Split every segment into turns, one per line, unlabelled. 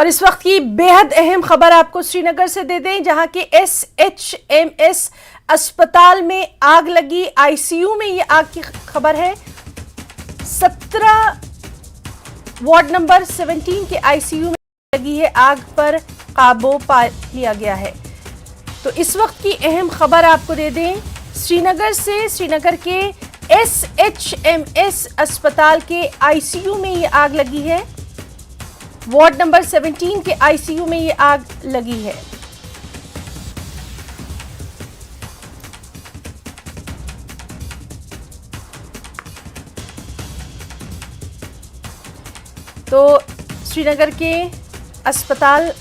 और इस वक्त की बेहद अहम खबर आपको श्रीनगर से दे दें, जहां के SHMS अस्पताल में आग लगी। आईसीयू में ये आग की खबर है। 17 वार्ड नंबर 17 के आईसीयू में लगी है आग, पर काबू पा लिया गया है। तो इस वक्त की अहम खबर आपको दे दें श्रीनगर से। श्रीनगर के SHMS अस्पताल के आईसीयू में ये आग लगी है। वार्ड नंबर 17 के आईसीयू में ये आग लगी है। तो श्रीनगर के अस्पताल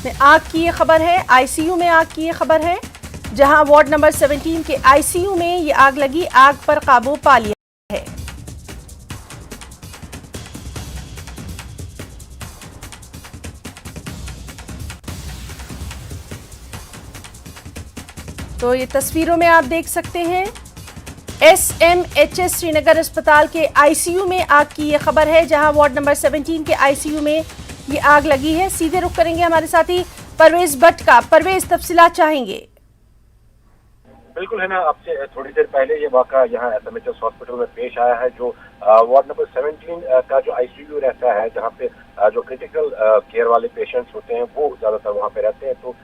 में आग की ये खबर है, आईसीयू में आग की ये खबर है, जहां वार्ड नंबर 17 के आईसीयू में ये आग लगी। आग पर काबू पा लिया है। तो ये तस्वीरों में आप देख सकते हैं SMHS श्रीनगर अस्पताल के आईसीयू में आग की ये खबर है, जहां वार्ड नंबर 17 के आईसीयू में ये आग लगी है। सीधे रुख करेंगे हमारे साथी परवेज भट्ट का। परवेज, तफसीलात चाहेंगे?
बिल्कुल है ना, आपसे थोड़ी देर पहले ये वाक़ा यहाँ SMHS हॉस्पिटल में पेश आया है, जो वार्ड नंबर 17 का जो आईसीयू रहता है, जहाँ पे जो क्रिटिकल केयर वाले पेशेंट्स होते हैं वो ज्यादातर वहाँ पे रहते हैं। तो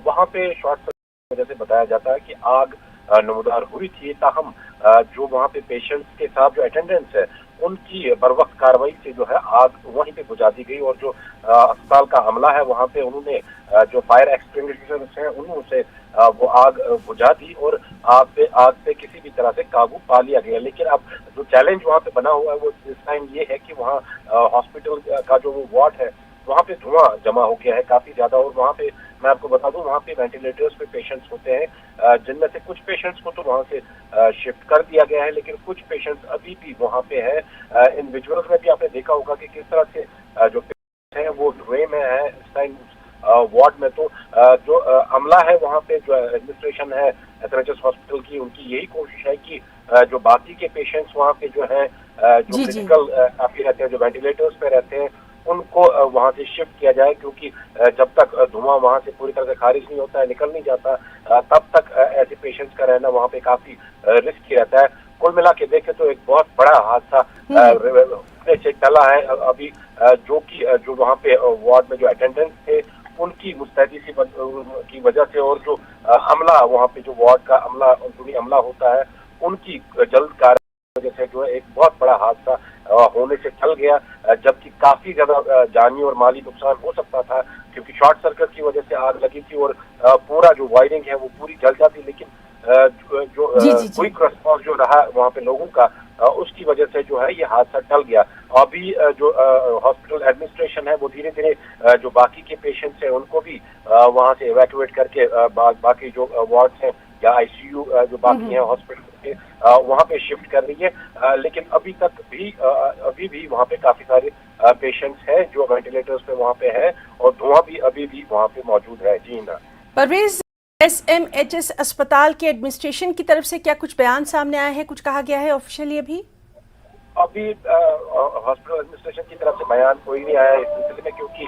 वहाँ पे शॉर्ट सर्किट की वजह से बताया जाता है कि आग नमूदार हुई थी। ताहम जो वहाँ पे पेशेंट्स के साथ जो अटेंडेंट्स है उनकी बर वक्त कार्रवाई से जो है आग वहीं पे बुझा दी गई, और जो अस्पताल का अमला है वहाँ पे उन्होंने जो फायर एक्सटिंग्विशर्स हैं उन्होंने वो आग बुझा दी और आग पे किसी भी तरह से काबू पा लिया गया। लेकिन अब जो चैलेंज वहाँ पे बना हुआ है वो इस टाइम ये है कि वहाँ हॉस्पिटल का जो वो वार्ड है वहाँ पे धुआं जमा हो गया है काफी ज्यादा। और वहाँ पे मैं आपको बता दूं, वहाँ पे वेंटिलेटर्स पे पेशेंट्स होते हैं, जिनमें से कुछ पेशेंट्स को तो वहाँ से शिफ्ट कर दिया गया है, लेकिन कुछ पेशेंट्स अभी भी वहाँ पे है। इन विजुअल्स में भी आपने देखा होगा कि किस तरह से जो पेशेंट्स हैं वो धुएं में है इस टाइम वार्ड में। तो जो अमला है वहाँ पे, जो एडमिनिस्ट्रेशन है SMHS हॉस्पिटल की, उनकी यही कोशिश है कि जो बाकी के पेशेंट्स वहाँ पे जो है जो क्रिटिकल काफी रहते हैं, जो वेंटिलेटर्स पे रहते हैं, उनको वहां से शिफ्ट किया जाए, क्योंकि जब तक धुआं वहां से पूरी तरह से खारिज नहीं होता है, निकल नहीं जाता, तब तक ऐसे पेशेंट्स का रहना वहां पे काफी रिस्की रहता है। कुल मिला के देखें तो एक बहुत बड़ा हादसा से टला है अभी, जो वहां पे वार्ड में जो अटेंडेंट्स थे उनकी मुस्तैदी की वजह से, और जो अमला वहाँ पे जो वार्ड का अमला होता है उनकी जल्द कार्रवाई वजह से जो है एक बहुत बड़ा हादसा होने से टल गया, जबकि काफी ज्यादा जानी और माली नुकसान हो सकता था, क्योंकि शॉर्ट सर्किट की वजह से आग लगी थी और पूरा जो वायरिंग है वो पूरी जल जाती। लेकिन जो क्विक रिस्पॉन्स जो रहा वहाँ पे लोगों का, उसकी वजह से जो है ये हादसा टल गया। अभी जो हॉस्पिटल एडमिनिस्ट्रेशन है वो धीरे धीरे जो बाकी के पेशेंट्स हैं उनको भी वहाँ से इवैक्यूएट करके बाकी जो वार्ड्स हैं या आईसीयू जो बाकी हैं हॉस्पिटल के, वहाँ पे शिफ्ट कर रही है। लेकिन अभी भी वहाँ पे काफी सारे पेशेंट्स हैं जो वेंटिलेटर्स पे वहाँ पे है, और धुआं भी अभी भी वहाँ पे मौजूद है। जी ना
परवेज, SMHS अस्पताल के एडमिनिस्ट्रेशन की तरफ से क्या कुछ बयान सामने आया है, कुछ कहा गया है ऑफिशियली?
अभी हॉस्पिटल एडमिनिस्ट्रेशन की तरफ से बयान कोई नहीं आया इस सिलसिले में, क्योंकि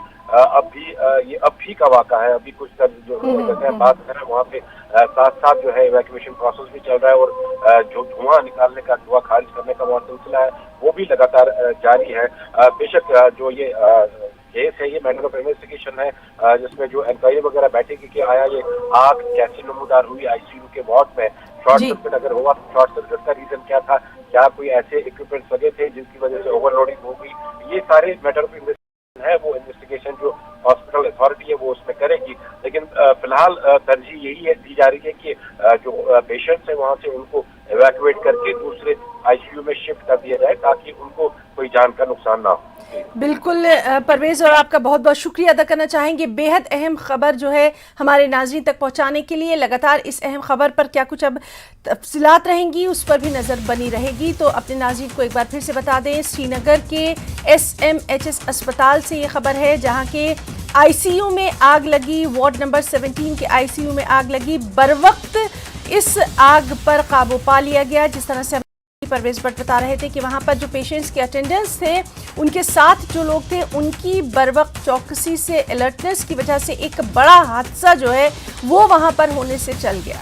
ये अभी का वाक़ा है। अभी कुछ जो बात कर रहे हैं वहाँ पे साथ साथ जो है इवैक्यूएशन प्रोसेस भी चल रहा है, और जो धुआं निकालने का, धुआं खारिज करने का वो सिलसिला है वो भी लगातार जारी है। बेशक जो ये केस है ये मैटर ऑफ इन्वेस्टिगेशन है, जिसमें जो इंक्वायरी वगैरह बैठेगी कि आया ये आग कैसे नमूदार हुई आईसीयू के वार्ड में, शॉर्ट सर्किट अगर हुआ तो शॉर्ट सर्किट का रीजन क्या था, क्या कोई ऐसे इक्विपमेंट्स लगे थे जिसकी वजह से ओवरलोडिंग हो गई। ये सारे मैटर ऑफ इन्वेस्टिगेशन है, वो इन्वेस्टिगेशन जो हॉस्पिटल अथॉरिटी है वो उसमें करेगी। लेकिन फिलहाल तरजीह यही है दी जा रही है कि जो पेशेंट्स है वहाँ से उनको इवैक्यूएट करके दूसरे आईसीयू में शिफ्ट कर दिया जाए, ताकि उनको कोई जान का नुकसान ना हो।
बिल्कुल परवेज, और आपका बहुत बहुत शुक्रिया अदा करना चाहेंगे बेहद अहम खबर जो है हमारे नाज़रीन तक पहुंचाने के लिए। लगातार इस अहम खबर पर क्या कुछ अब तफसीलात रहेंगी उस पर भी नज़र बनी रहेगी। तो अपने नाज़रीन को एक बार फिर से बता दें, श्रीनगर के SMHS अस्पताल से ये खबर है, जहां के आईसीयू में आग लगी। वार्ड नंबर 17 के आईसीयू में आग लगी। बर वक्त इस आग पर काबू पा लिया गया। जिस तरह से परवेज भट्ट बता रहे थे कि वहां पर जो पेशेंट्स के अटेंडेंस थे, उनके साथ जो लोग थे, उनकी बरवक्त चौकसी से, अलर्टनेस की वजह से एक बड़ा हादसा जो है वो वहां पर होने से चल गया।